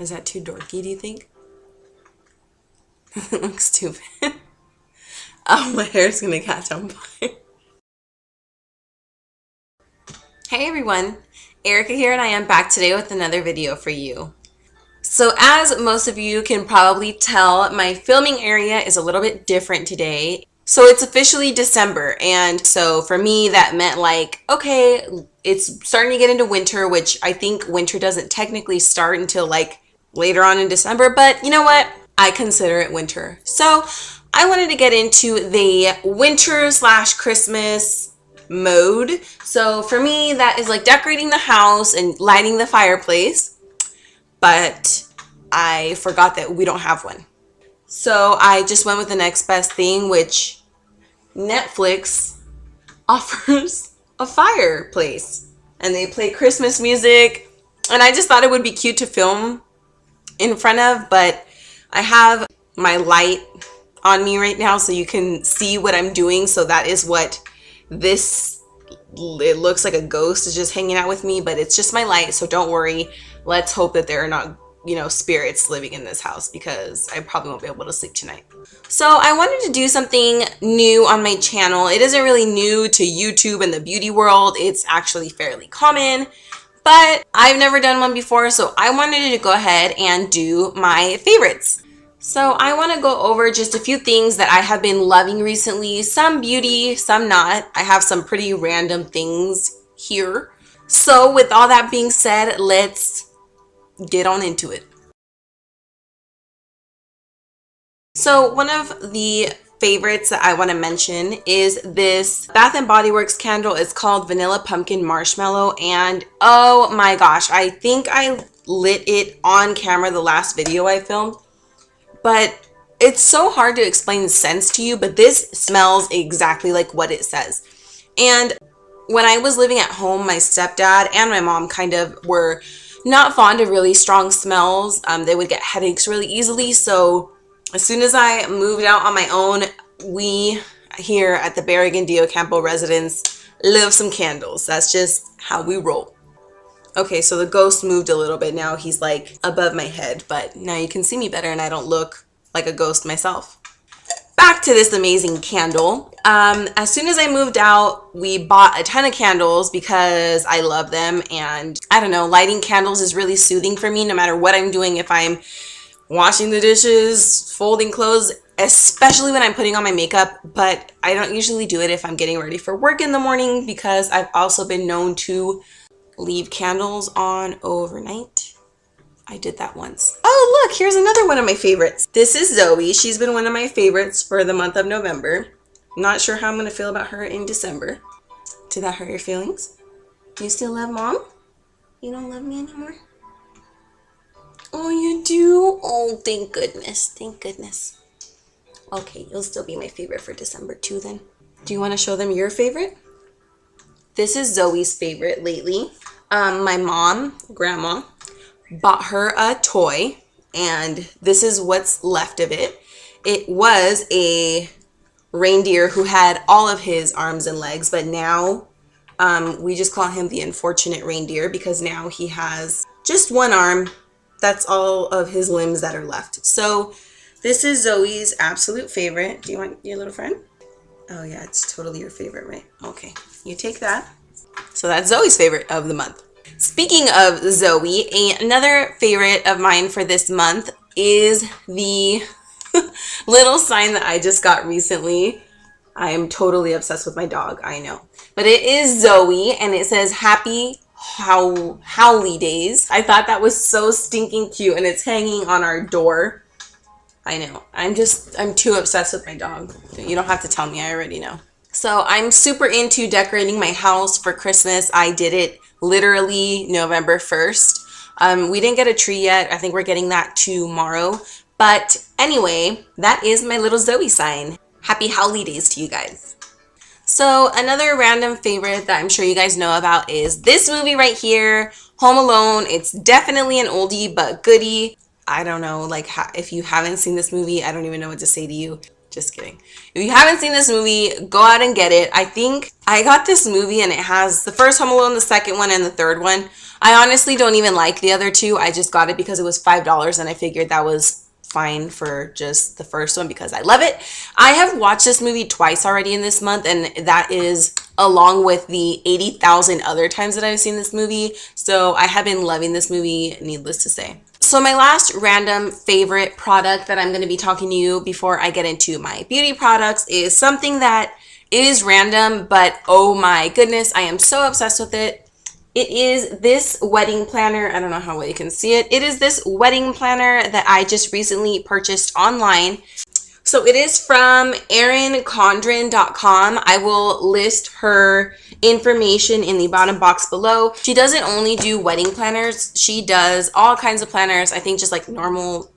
Is that too dorky, do you think? It looks stupid. Oh, my hair's gonna catch on fire. Hey everyone, Erica here, and I am back today with another video for you. So as most of you can probably tell, my filming area is a little bit different today. So it's officially December, and so for me that meant like, okay, it's starting to get into winter, which I think winter doesn't technically start until like later on in December, but you know what? I consider it winter. So I wanted to get into the winter / Christmas mode. So for me, that is like decorating the house and lighting the fireplace, but I forgot that we don't have one. So I just went with the next best thing, which Netflix offers a fireplace and they play Christmas music, and I just thought it would be cute to film in front of, but I have my light on me right now so you can see what I'm doing. So that is what this, it looks like a ghost is just hanging out with me, but it's just my light, so don't worry. Let's hope that there are not, you know, spirits living in this house, because I probably won't be able to sleep tonight. So I wanted to do something new on my channel. It isn't really new to YouTube and the beauty world. It's actually fairly common, but I've never done one before, so I wanted to go ahead and do my favorites. So I want to go over just a few things that I have been loving recently, some beauty, some not. I have some pretty random things here. So with all that being said, let's get on into it. So one of the favorites that I want to mention is this Bath & Body Works candle. It's called Vanilla Pumpkin Marshmallow, and oh my gosh, I think I lit it on camera the last video I filmed, but it's so hard to explain the scents to you, but this smells exactly like what it says. And when I was living at home, my stepdad and my mom kind of were not fond of really strong smells. They would get headaches really easily. So as soon as I moved out on my own, we here at the Berrigan de Ocampo residence love some candles. That's just how we roll. Okay, so the ghost moved a little bit. Now he's like above my head, but now you can see me better and I don't look like a ghost myself. Back to this amazing candle. As soon as I moved out, we bought a ton of candles because I love them, and I don't know, lighting candles is really soothing for me no matter what I'm doing. If I'm washing the dishes, folding clothes, especially when I'm putting on my makeup, but I don't usually do it if I'm getting ready for work in the morning, because I've also been known to leave candles on overnight. I did that once. Oh look, here's another one of my favorites. This is Zoe. She's been one of my favorites for the month of November. Not sure how I'm gonna feel about her in December. Did that hurt your feelings? Do you still love mom? You don't love me anymore? Oh, you do? Oh, thank goodness, thank goodness. Okay, you'll still be my favorite for December too then. Do you want to show them your favorite? This is Zoe's favorite lately. My mom, grandma, bought her a toy, and this is what's left of it. It was a reindeer who had all of his arms and legs, but now we just call him the unfortunate reindeer because now he has just one arm. That's all of his limbs that are left. So this is Zoe's absolute favorite. Do you want your little friend? Oh yeah, it's totally your favorite, right? Okay, you take that. So that's Zoe's favorite of the month. Speaking of Zoe, another favorite of mine for this month is the little sign that I just got recently. I am totally obsessed with my dog, I know. But it is Zoe, and it says Happy Howlidays. I thought that was so stinking cute, and it's hanging on our door. I know. I'm too obsessed with my dog. You don't have to tell me, I already know. So I'm super into decorating my house for Christmas. I did it literally November 1st. We didn't get a tree yet. I think we're getting that tomorrow. But anyway, that is my little Zoe sign. Happy Howlidays to you guys. So another random favorite that I'm sure you guys know about is this movie right here, Home Alone. It's definitely an oldie but goodie. I don't know, like if you haven't seen this movie, I don't even know what to say to you. Just kidding. If you haven't seen this movie, go out and get it. I think I got this movie and it has the first Home Alone, the second one, and the third one. I honestly don't even like the other two. I just got it because it was $5 and I figured that was fine for just the first one because I love it. I have watched this movie twice already in this month, and that is along with the 80,000 other times that I've seen this movie. So I have been loving this movie, needless to say. So my last random favorite product that I'm going to be talking to you before I get into my beauty products is something that is random, but oh my goodness, I am so obsessed with it. It is this wedding planner. I don't know how well you can see it. It is this wedding planner that I just recently purchased online. So it is from Erin, Condren.com. I will list her information in the bottom box below. She doesn't only do wedding planners. She does all kinds of planners. I think just like normal,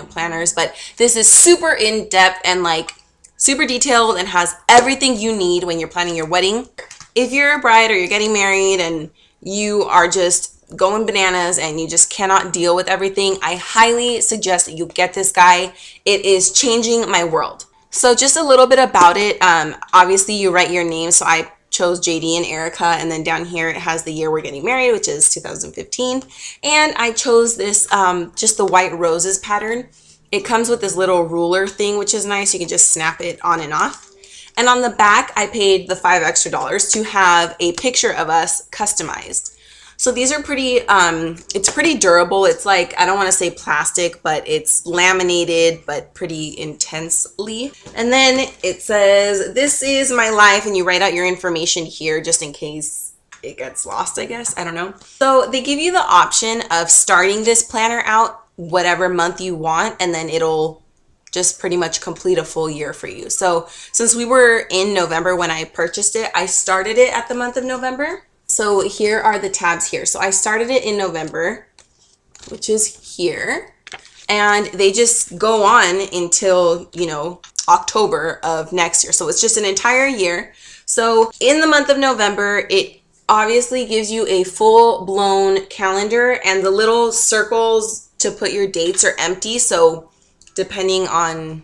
planners. But this is super in-depth and like super detailed and has everything you need when you're planning your wedding. If you're a bride or you're getting married and you are just going bananas and you just cannot deal with everything, I highly suggest that you get this guy. It is changing my world. So just a little bit about it. Obviously you write your name. So I chose JD and Erica, and then down here it has the year we're getting married, which is 2015. And I chose this just the white roses pattern. It comes with this little ruler thing, which is nice. You can just snap it on and off. And on the back, I paid the $5 extra to have a picture of us customized. So these are pretty, it's pretty durable. It's like, I don't want to say plastic, but it's laminated, but pretty intensely. And then it says, "This is my life," and you write out your information here just in case it gets lost, I guess. I don't know. So they give you the option of starting this planner out whatever month you want, and then it'll just pretty much complete a full year for you. So since we were in November when I purchased it, I started it at the month of November. So here are the tabs here. So I started it in November, which is here, and they just go on until, October of next year. So it's just an entire year. So in the month of November, it obviously gives you a full-blown calendar, and the little circles to put your dates are empty. So depending on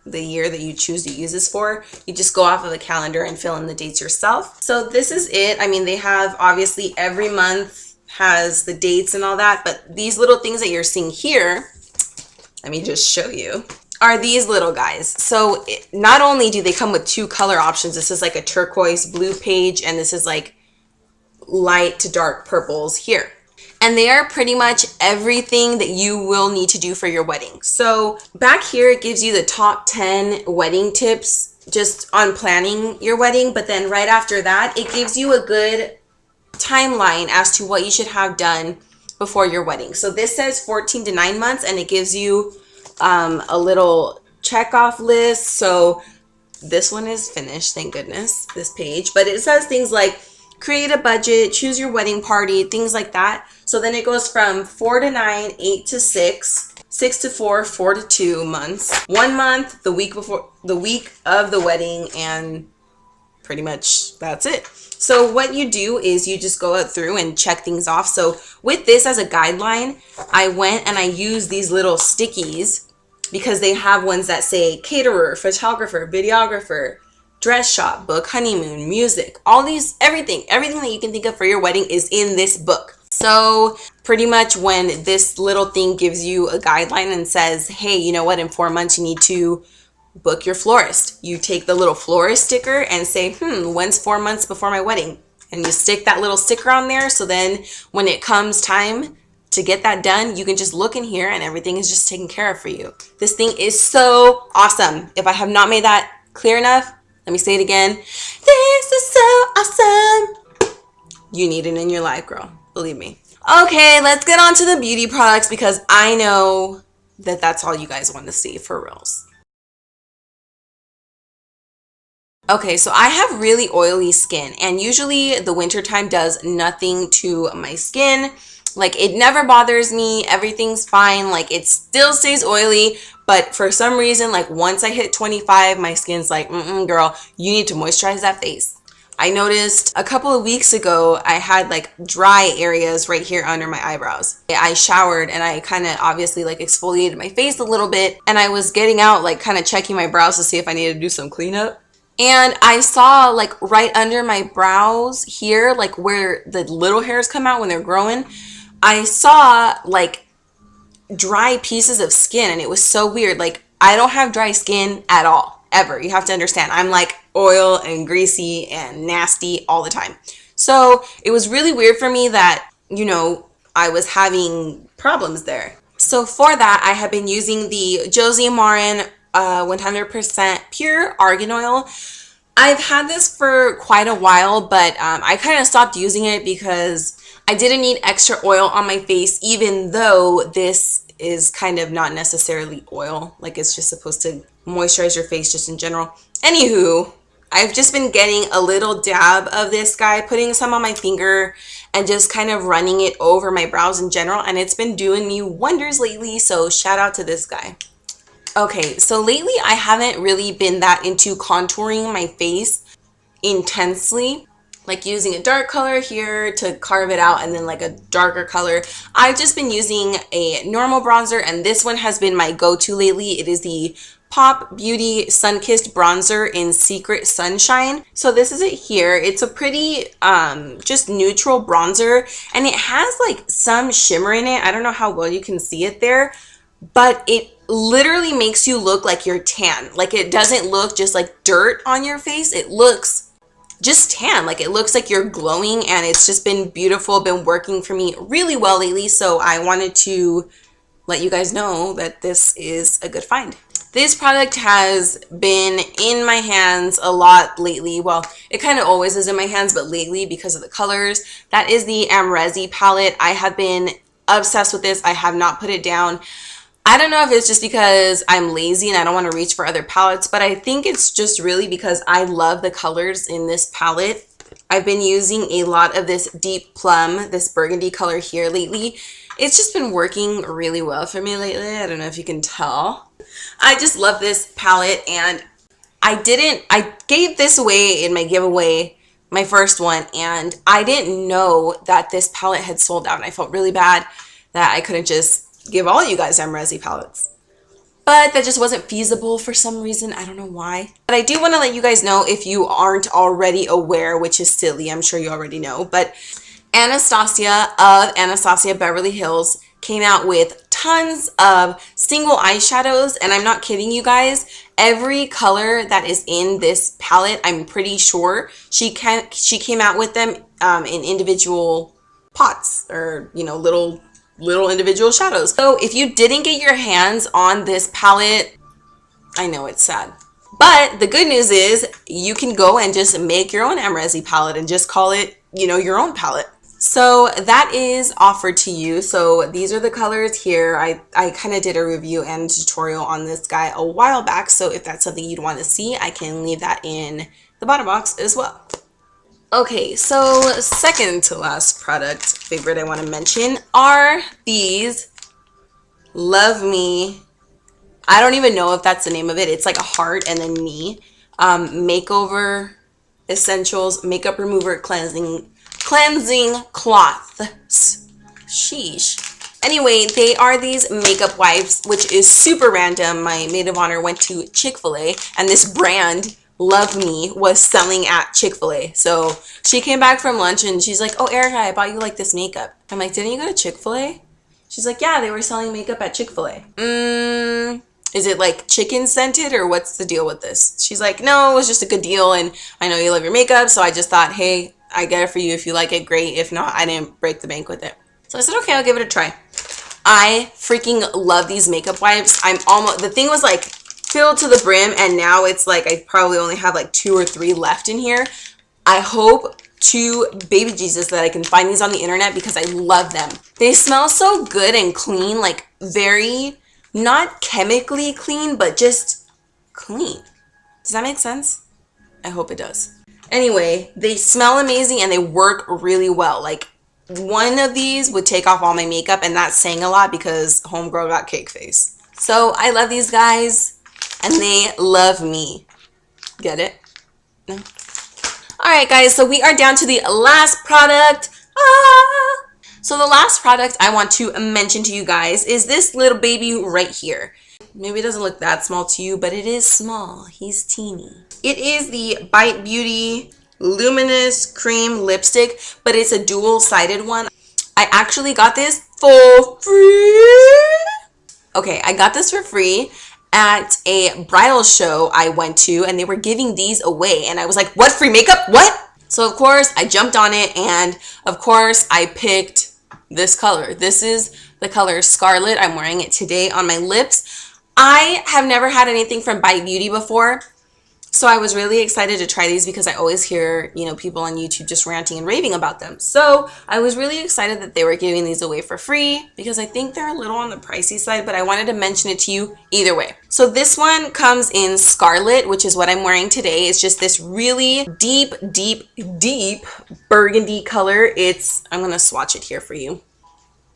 the year that you choose to use this for, you just go off of the calendar and fill in the dates yourself. So this is it. I mean, they have obviously every month has the dates and all that, but these little things that you're seeing here, let me just show you, are these little guys. So not only do they come with two color options, this is like a turquoise blue page, and this is like light to dark purples here. And they are pretty much everything that you will need to do for your wedding. So back here, it gives you the top 10 wedding tips just on planning your wedding. But then right after that, it gives you a good timeline as to what you should have done before your wedding. So this says 14 to 9 months, and it gives you a little check off list. So this one is finished, thank goodness, this page. But it says things like create a budget, choose your wedding party, things like that. So then it goes from 4 to 9, 8 to 6, 6 to 4, 4 to 2 months, 1 month, the week before, the week of the wedding, and pretty much that's it. So what you do is you just go through and check things off. So with this as a guideline, I went and I used these little stickies because they have ones that say caterer, photographer, videographer, dress shop, book, honeymoon, music, all these, everything that you can think of for your wedding is in this book. So pretty much when this little thing gives you a guideline and says, hey, you know what, in 4 months you need to book your florist. You take the little florist sticker and say, when's 4 months before my wedding? And you stick that little sticker on there. So then when it comes time to get that done, you can just look in here and everything is just taken care of for you. This thing is so awesome. If I have not made that clear enough, let me say it again. This is so awesome. You need it in your life, girl. Believe me. Okay, let's get on to the beauty products because I know that that's all you guys want to see for reals. Okay, so I have really oily skin, and usually the wintertime does nothing to my skin. Like, it never bothers me. Everything's fine. Like, it still stays oily. But for some reason, like once I hit 25, my skin's like, girl, you need to moisturize that face. I noticed a couple of weeks ago I had like dry areas right here under my eyebrows. I showered and I kind of obviously like exfoliated my face a little bit, and I was getting out like kind of checking my brows to see if I needed to do some cleanup. And I saw like right under my brows here, like where the little hairs come out when they're growing, I saw like dry pieces of skin, and it was so weird. Like, I don't have dry skin at all, ever. You have to understand, I'm like oil and greasy and nasty all the time. So it was really weird for me that, you know, I was having problems there. So for that, I have been using the Josie and Maran 100% pure argan oil. I've had this for quite a while, but I kind of stopped using it because I didn't need extra oil on my face, even though this is kind of not necessarily oil. Like, it's just supposed to moisturize your face just in general. Anywho, I've just been getting a little dab of this guy, putting some on my finger and just kind of running it over my brows in general, and it's been doing me wonders lately, so shout out to this guy. Okay, so lately I haven't really been that into contouring my face intensely, like using a dark color here to carve it out and then like a darker color. I've just been using a normal bronzer, and this one has been my go-to lately. It is the Pop Beauty Sun-Kissed Bronzer in Secret Sunshine. So this is it here. It's a pretty just neutral bronzer, and it has like some shimmer in it. I don't know how well you can see it there, but it literally makes you look like you're tan. Like, it doesn't look just like dirt on your face. It looks just tan. Like, it looks like you're glowing, and it's just been beautiful, been working for me really well lately. So I wanted to let you guys know that this is a good find. This product has been in my hands a lot lately. Well, it kind of always is in my hands, but lately because of the colors. That is the Amrezy palette. I have been obsessed with this. I have not put it down. I don't know if it's just because I'm lazy and I don't want to reach for other palettes, but I think it's just really because I love the colors in this palette. I've been using a lot of this deep plum, this burgundy color here lately. It's just been working really well for me lately. I don't know if you can tell. I just love this palette, and I gave this away in my giveaway, my first one, and I didn't know that this palette had sold out, and I felt really bad that I couldn't just give all you guys Amrezy palettes. But that just wasn't feasible for some reason. I don't know why. But I do want to let you guys know, if you aren't already aware, which is silly, I'm sure you already know, but Anastasia of Anastasia Beverly Hills came out with tons of single eyeshadows, and I'm not kidding you guys. Every color that is in this palette, I'm pretty sure she came out with them in individual pots, or, you know, little individual shadows. So if you didn't get your hands on this palette, I know it's sad, but the good news is you can go and just make your own Amrezy palette and just call it, you know, your own palette. So that is offered to you. So these are the colors here. I kind of did a review and tutorial on this guy a while back, so if that's something you'd want to see, I can leave that in the bottom box as well. Okay, so second to last product favorite I want to mention are these LoveMe. I don't even know if that's the name of it. It's like a heart and then me. Makeover Essentials Makeup Remover Cleansing Cloths. Sheesh. Anyway, they are these makeup wipes, which is super random. My maid of honor went to Chick-fil-A, and this brand LoveMe was selling at Chick-fil-A. So she came back from lunch and she's like, "Oh, Erica, I bought you like this makeup." I'm like, "Didn't you go to Chick-fil-A?" She's like, "Yeah, they were selling makeup at Chick-fil-A." Is it like chicken scented, or what's the deal with this? She's like, "No, it was just a good deal, and I know you love your makeup, so I just thought, hey, I get it for you. If you like it, great. If not, I didn't break the bank with it." So I said, okay, I'll give it a try. I freaking love these makeup wipes. The thing was like filled to the brim, and now it's like I probably only have like 2 or 3 left in here. I hope to baby Jesus that I can find these on the internet, because I love them. They smell so good and clean, like very, not chemically clean, but just clean. Does that make sense? I hope it does. Anyway, they smell amazing and they work really well. Like, one of these would take off all my makeup, and that's saying a lot because homegirl got cake face. So I love these guys, and they love me. Get it? No? All right, guys, so we are down to the last product. So the last product I want to mention to you guys is this little baby right here. Maybe it doesn't look that small to you, but it is small. He's teeny. It is the Bite Beauty Luminous Cream Lipstick, but it's a dual-sided one. I actually got this for free. Okay, I got this for free at a bridal show I went to, and they were giving these away, and I was like, what, free makeup? What? So of course I jumped on it, and of course I picked this color. This is the color Scarlet. I'm wearing it today on my lips. I have never had anything from Bite Beauty before, so I was really excited to try these because I always hear, you know, people on YouTube just ranting and raving about them. So I was really excited that they were giving these away for free because I think they're a little on the pricey side, but I wanted to mention it to you either way. So this one comes in Scarlet, which is what I'm wearing today. It's just this really deep burgundy color. I'm going to swatch it here for you.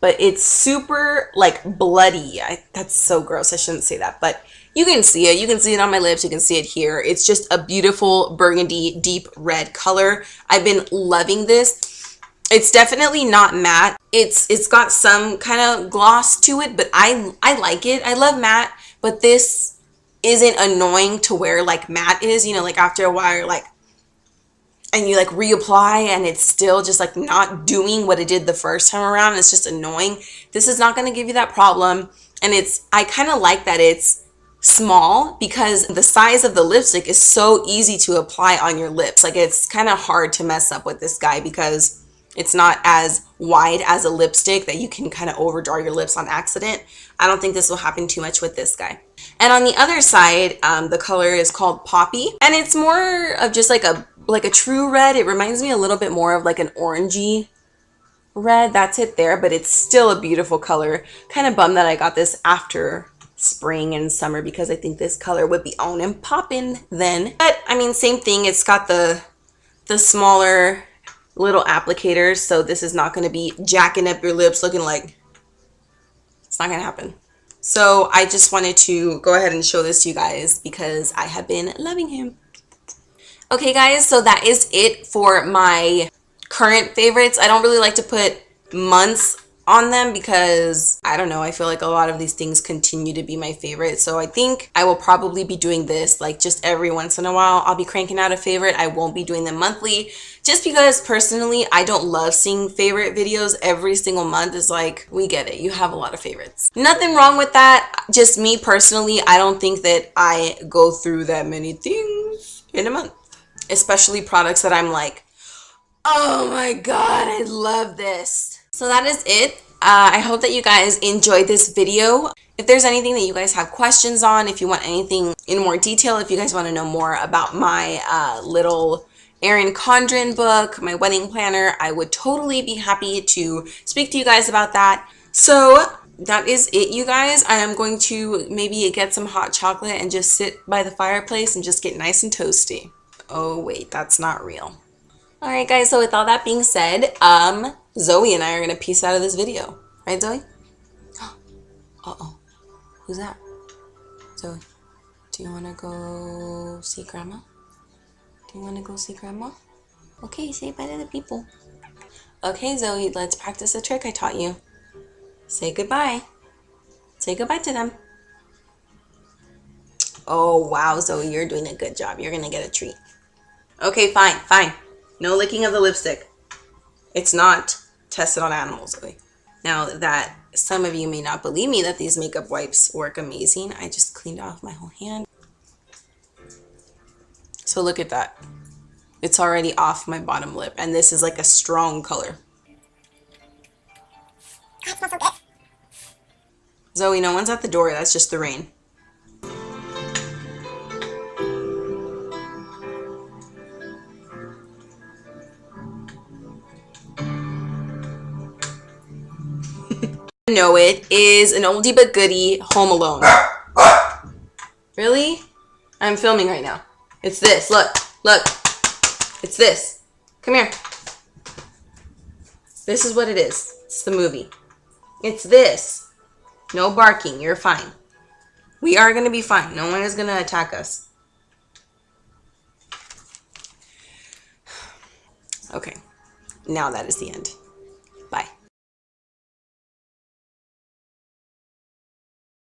But it's super like bloody. That's so gross. I shouldn't say that, but you can see it. You can see it on my lips. You can see it here. It's just a beautiful burgundy, deep red color. I've been loving this. It's definitely not matte. It's got some kind of gloss to it, but I like it. I love matte, but this isn't annoying to wear like matte is. You know, like after a while, you're like, and you like reapply and it's still just like not doing what it did the first time around. It's just annoying. This is not going to give you that problem. And I kind of like that it's small because the size of the lipstick is so easy to apply on your lips. Like it's kind of hard to mess up with this guy because it's not as wide as a lipstick that you can kind of overdraw your lips on accident. I don't think this will happen too much with this guy. And on the other side, the color is called Poppy, and it's more of just like a true red. It reminds me a little bit more of like an orangey red. That's it there, but it's still a beautiful color. Kind of bummed that I got this after spring and summer because I think this color would be on and poppin' then. But I mean, same thing. It's got the smaller little applicators, so this is not going to be jacking up your lips looking like, it's not going to happen. So I just wanted to go ahead and show this to you guys because I have been loving him. Okay guys, so that is it for my current favorites. I don't really like to put months on them because I don't know, I feel like a lot of these things continue to be my favorite. So I think I will probably be doing this like just every once in a while. I'll be cranking out a favorite. I won't be doing them monthly just because personally I don't love seeing favorite videos every single month. Is like, we get it, you have a lot of favorites. Nothing wrong with that. Just me personally, I don't think that I go through that many things in a month, especially products that I'm like, oh my god, I love this. So that is it. I hope that you guys enjoyed this video. If there's anything that you guys have questions on, if you want anything in more detail, if you guys want to know more about my little Erin Condren book, my wedding planner, I would totally be happy to speak to you guys about that. So that is it, you guys. I am going to maybe get some hot chocolate and just sit by the fireplace and just get nice and toasty. Oh wait, that's not real. Alright guys, so with all that being said, Zoe and I are going to peace out of this video. Right, Zoe? Uh-oh. Who's that? Zoe, do you want to go see Grandma? Do you want to go see Grandma? Okay, say bye to the people. Okay, Zoe, let's practice a trick I taught you. Say goodbye. Say goodbye to them. Oh, wow, Zoe, you're doing a good job. You're going to get a treat. Okay, fine, fine. No licking of the lipstick. It's not tested on animals, Zoe. Now that some of you may not believe me that these makeup wipes work amazing, I just cleaned off my whole hand. So look at that. It's already off my bottom lip, and this is like a strong color. It smells so good. Zoe, no one's at the door. That's just the rain. Know it is an oldie but goodie, Home Alone. Really? I'm filming right now. It's this. Look. Look. It's this. Come here. This is what it is. It's the movie. It's this. No barking. You're fine. We are going to be fine. No one is going to attack us. Okay, now that is the end.